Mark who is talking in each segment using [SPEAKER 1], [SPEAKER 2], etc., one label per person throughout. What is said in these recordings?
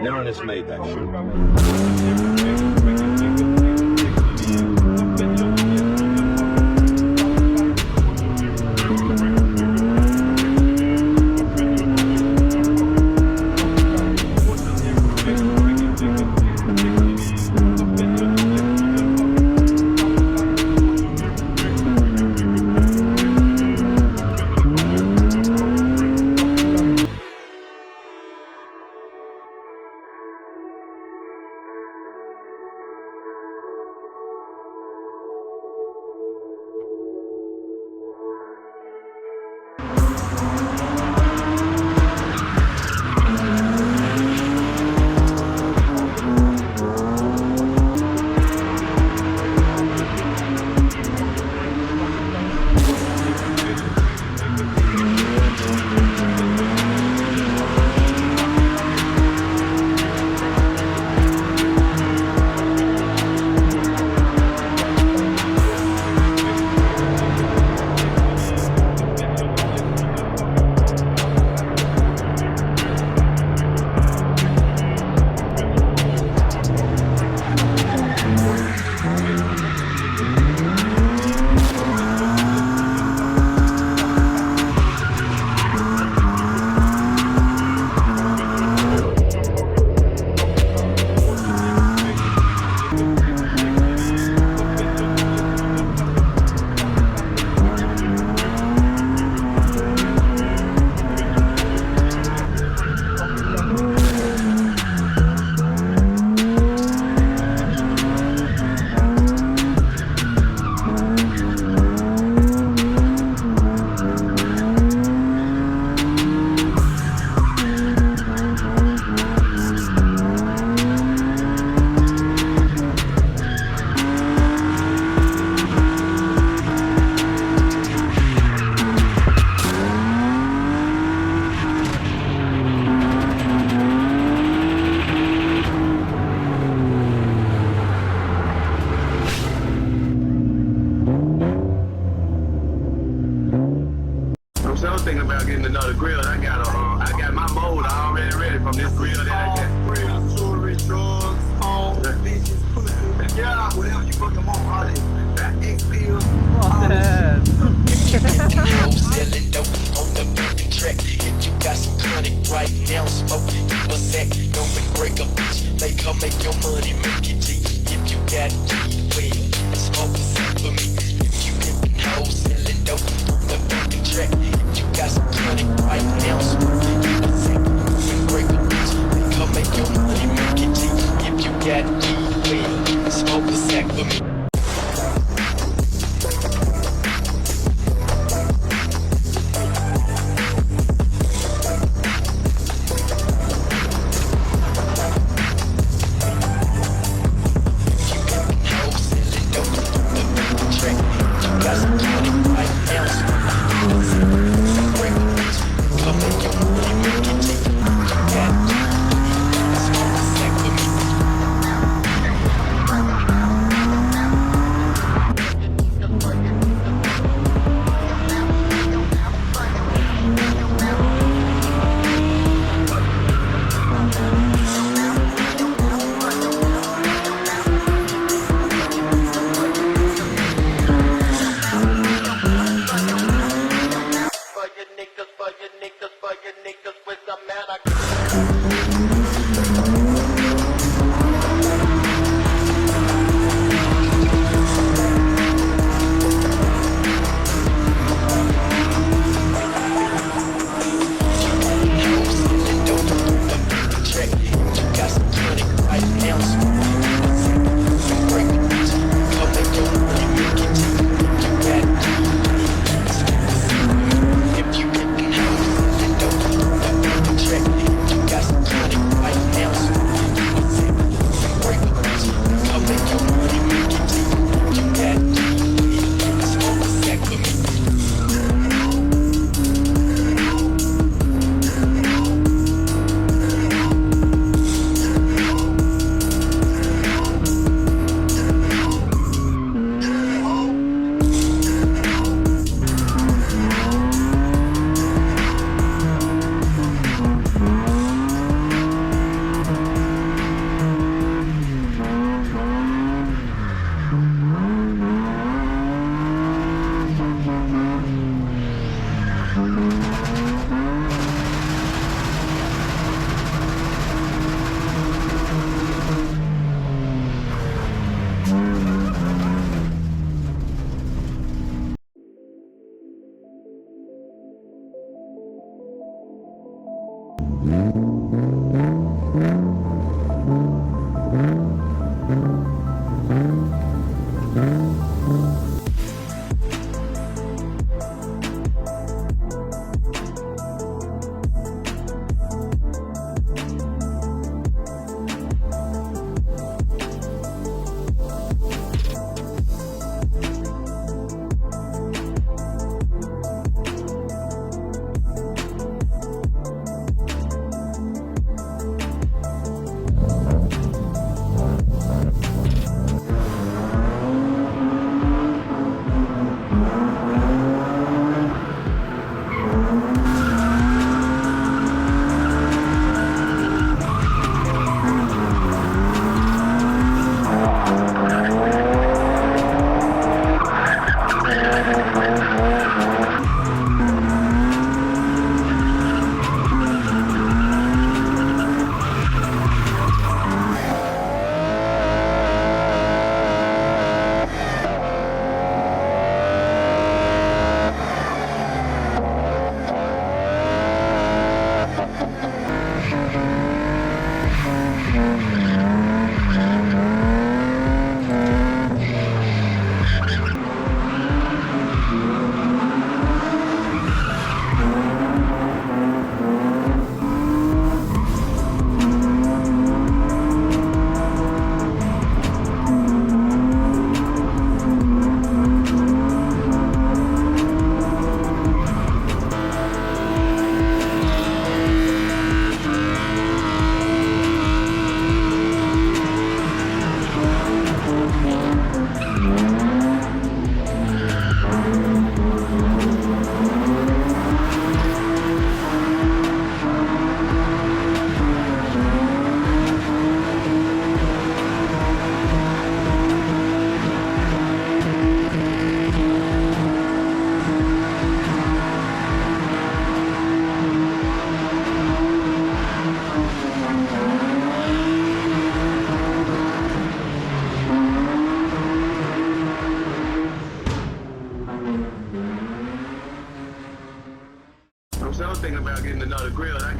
[SPEAKER 1] Darren has made that shit.
[SPEAKER 2] Thinking about getting another grill. I got my mold already ready from this grill that I got. Grill, jewelry, drugs, home, bitches, pussy, yeah, whatever you fucking want, all that X-Bills.
[SPEAKER 3] What the hell?
[SPEAKER 4] Selling dope on the fucking track. If you got some chronic right now, smoke you a sack. Don't break a bitch. They come make your money, make it G. If you got G, well, smoke a sack for me. If you get hoes selling dope on the fucking track. Got some chronic right now, smoke you a sack. Don't break a bitch. They come make your money, make it G. If you got G, well, smoke a sack for me. Come make your now, smoke. Break a bitch, come make your money, make it deep. You got if you get the house, then don't the track. You got some chronic right now, smoke. Break a bitch, come make your money, make it deep. You got smoke a sack with me.
[SPEAKER 2] Thinking about getting another grill. I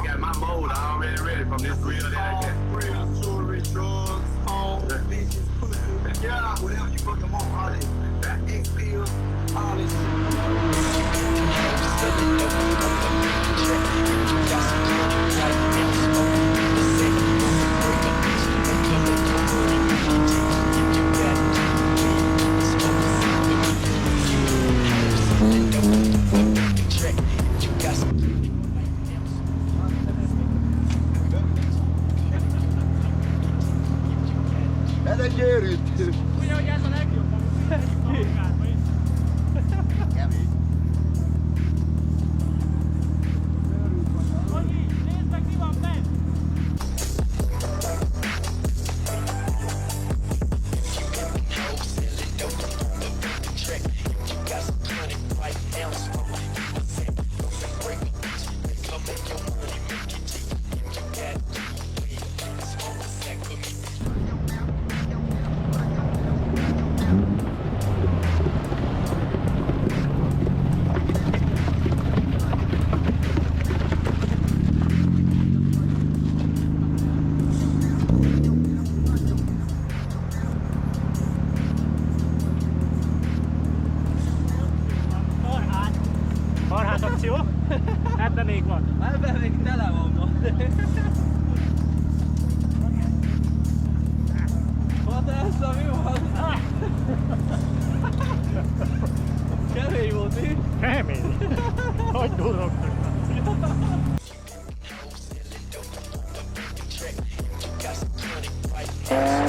[SPEAKER 2] got my mold already ready from this grill that I got. Grills, jewelry, drugs, homes, bitches, pussy. Yeah, whatever you fucking want, all this. That X pills, all this
[SPEAKER 3] Ez egy győrűt!
[SPEAKER 5] Ugye, hogy ez a legjobb, amit
[SPEAKER 3] Kemény.
[SPEAKER 5] Annyi, nézd meg, mi van bent!
[SPEAKER 4] Festival.